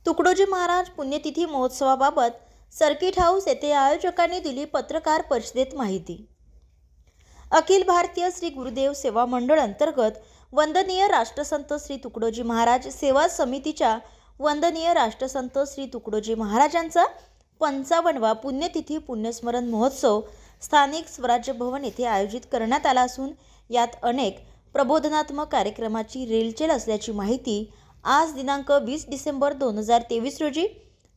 तुकडोजी महाराज पुण्यतिथी महोत्सवाबाबत circuit house येथे आयोजकांनी दिली पत्रकार परिषदेत माहिती। अखिल भारतीय श्री गुरुदेव सेवा मंडळ अंतर्गत वंदनीय राष्ट्रसंत श्री तुकडोजी महाराज सेवा समितीच्या वंदनीय राष्ट्रसंत श्री तुकडोजी महाराजांचा 55वा पुण्यतिथी पुण्यस्मरण महोत्सव स्थानिक स्वराज्य भवन येथे आयोजित करण्यात आला असून यात अनेक प्रबोधनात्मक कार्यक्रमाची रेलचेल असल्याची माहिती आज दिनांक 20 डिसेंबर 2023 रोजी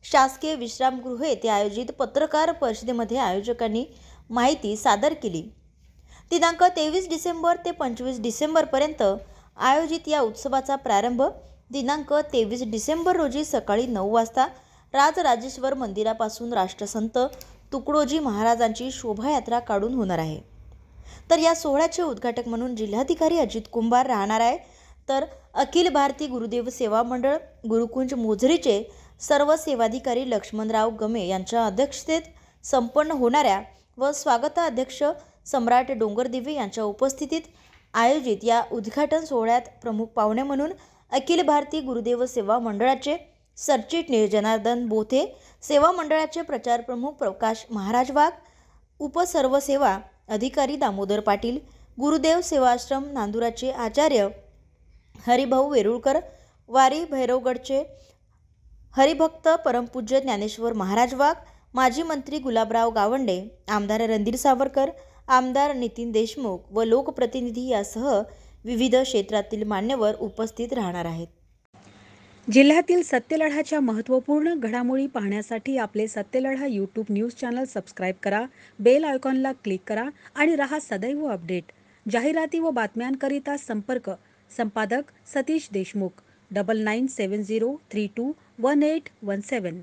शासकीय विश्रामगृह येथे आयोजित पत्रकार परिषदेमध्ये आयोजकांनी माहिती सादर केली। दिनांक 23 डिसेंबर ते 25 डिसेंबरपर्यंत आयोजित या उत्सवाचा प्रारंभ दिनांक 23 डिसेंबर रोजी सकाळी 9 वाजता राजराजेश्वर मंदिरापासून राष्ट्रसंत तुकडोजी महाराजांची शोभायात्रा काढून होणार आहे। तर या सोहळ्याचे उद्घाटक म्हणून जिल्हाधिकारी अजित कुंभार राहणार आहे। तर अखिल भारतीय गुरुदेव सेवा मंडळ गुरुकुंज मोझरीचे सर्व सेवाधिकारी लक्ष्मणराव गमे यांच्या अध्यक्षतेत संपन्न होणाऱ्या व स्वागताध्यक्ष सम्राट डोंगरदिवे यांच्या उपस्थितीत आयोजित या उद्घाटन सोहळ्यात प्रमुख पाहुणे म्हणून अखिल भारतीय गुरुदेव सेवा मंडळाचे सरचिटणीस जनार्दन बोथे, सेवा मंडळाचे प्रचार प्रमुख प्रकाश महाराज वाघ, उपसर्व सेवा अधिकारी दामोदर पाटील, गुरुदेव सेवाश्रम नांदुराचे आचार्य हरिभाऊ वेरुळकर, वारी भैरवगडचे हरिभक्त परमपूज्य ज्ञानेश्वर महाराज वाघ, माजी मंत्री गुलाबराव गावंडे, आमदार रणधीर सावरकर, आमदार नितीन देशमुख व लोकप्रतिनिधी यासह विविध क्षेत्रातील मान्यवर उपस्थित राहणार आहेत। जिल्ह्यातील सत्यलढाच्या महत्त्वपूर्ण घडामोडी पाहण्यासाठी आपले Satyaladha YouTube news channel subscribe करा, बेल आयकॉनला क्लिक करा आणि रहा सदैव अपडेट। जाहिराती व बातम्यांकरिता संपर्क संपादक सतीश देशमुख 9970321817।